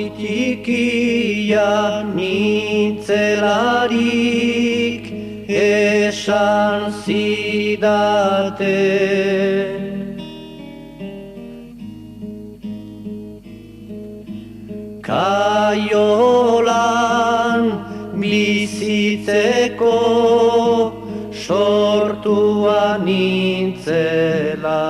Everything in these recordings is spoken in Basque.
Txoritikia nintzelarik esan zidaten. Kaiolan bizitzeko sortua nintzela.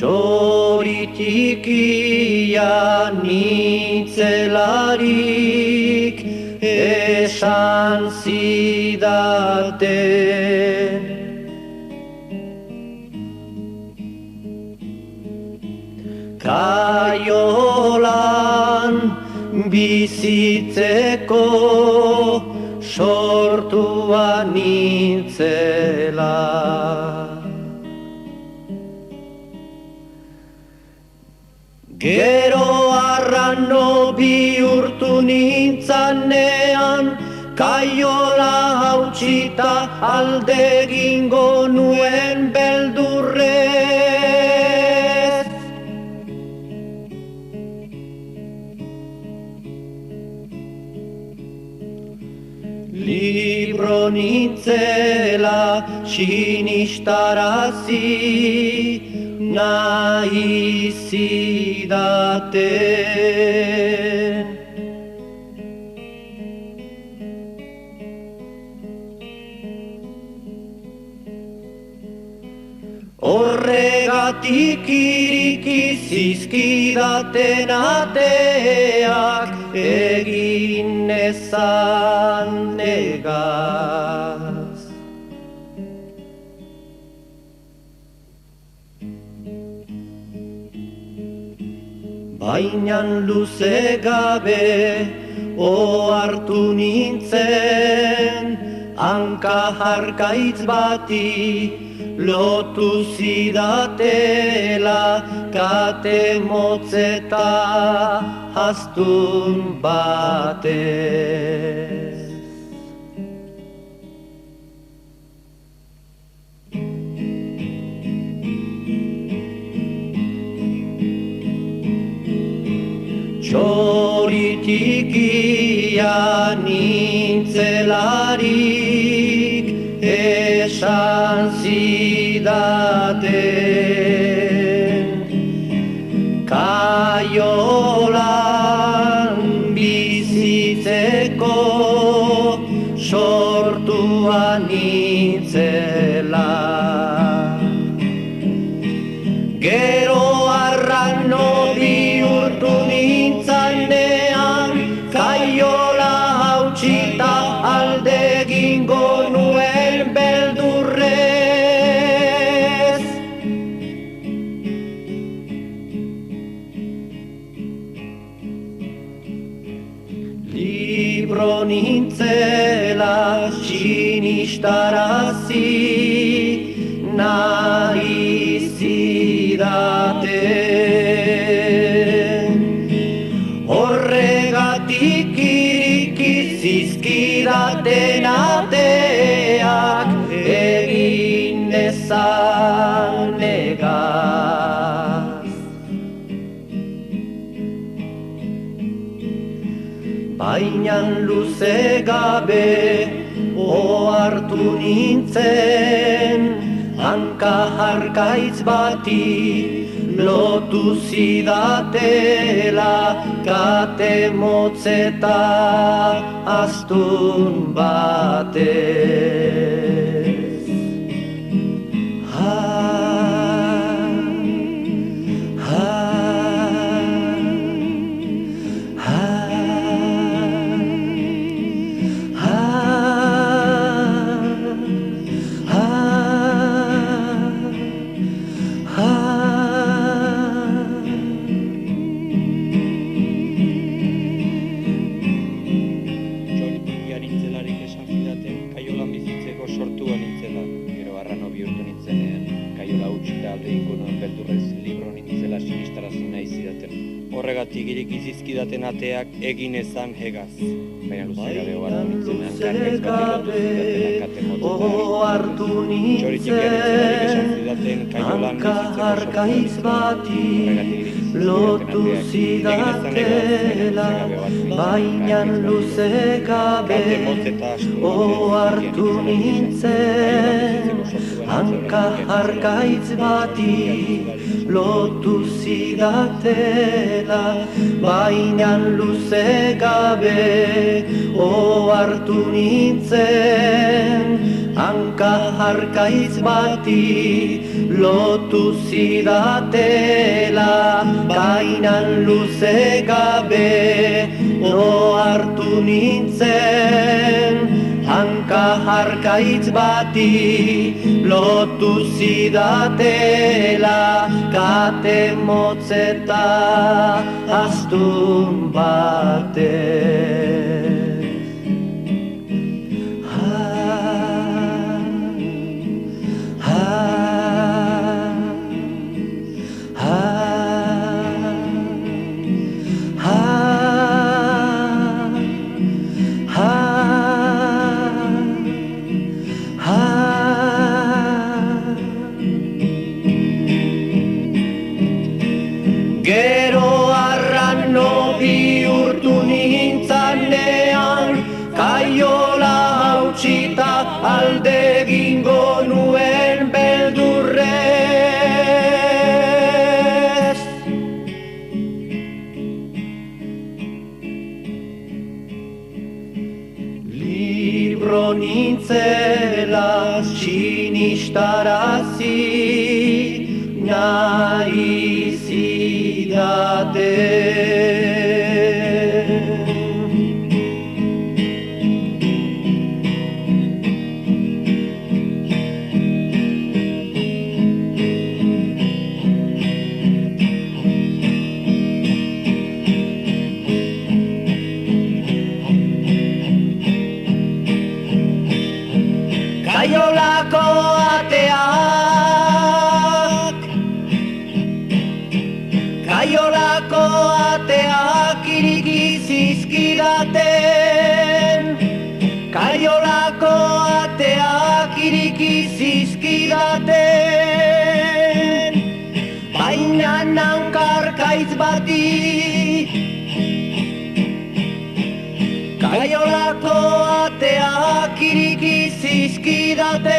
Txoritikia nintzelarik esan zidaten. Kaiolan bizitzeko sortua nintzela. Gero arrano bihurtu nintzanean, kaiola hautsita alde egingo nuen beldurrez. Libro nintzela sinistarazi nahi zidaten. Horregatik iriki zizkidaten ateak egin ezan negaz. Bainan luze gabe ohartu nintzen, hanka harkaitz bati lotu zidatela, kate motzeta astun batez. Txoritikia nintzelarik esan zidaten. Kaiolan bizitzeko sortua nintzela. Gero arrano bihurtu nintzanean, kaiola hautsita alde egingo nuen beldurrez. Libro nintzela sinistarazi nahi zidaten. Horregatik iriki zizkidaten ateak egin ezan negaz. Bainan luze gabe ohartu nintzen, hanka harkaitz bati lotu zidatela, kate motzeta astun batez. Kaiola hautsita alde ingo nuen beldurrez, libro nintzela sinistarazi nahi zidaten. horregatik iriki zizkidaten ateak egin ezan hegaz. Baina luze gabe ohartu nintzen hankargaitz bati lotu zidaten kate ohartu nintzen txoritxekian etxelarik esan zidaten kaiolan hankargaitz bati lotu zidatela, baina luze gabe ohartu nintzen hankargaitz bati lotu zidatela, baina luze gabe ohartu nintzen hankargaitz bati lotu zidatela, baina luze gabe ohartu nintzen hankargaitz bati lotu zidatela, kate motzeta astun batez. Gero arrano bihurtu nintzanean, kaiola hautsita alde egingo nuen beldurrez. Libro nintzela sinistarazi nahi kaiolako ateak, kaiolako ateak iriki zizkidaten, kaiolako ateak iriki zizkidaten, baina hankargaitz bati kaiolako ateak iriki zizkidaten,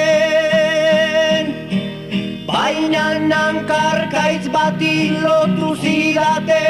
baina hankargaitz bati lotu zidaten.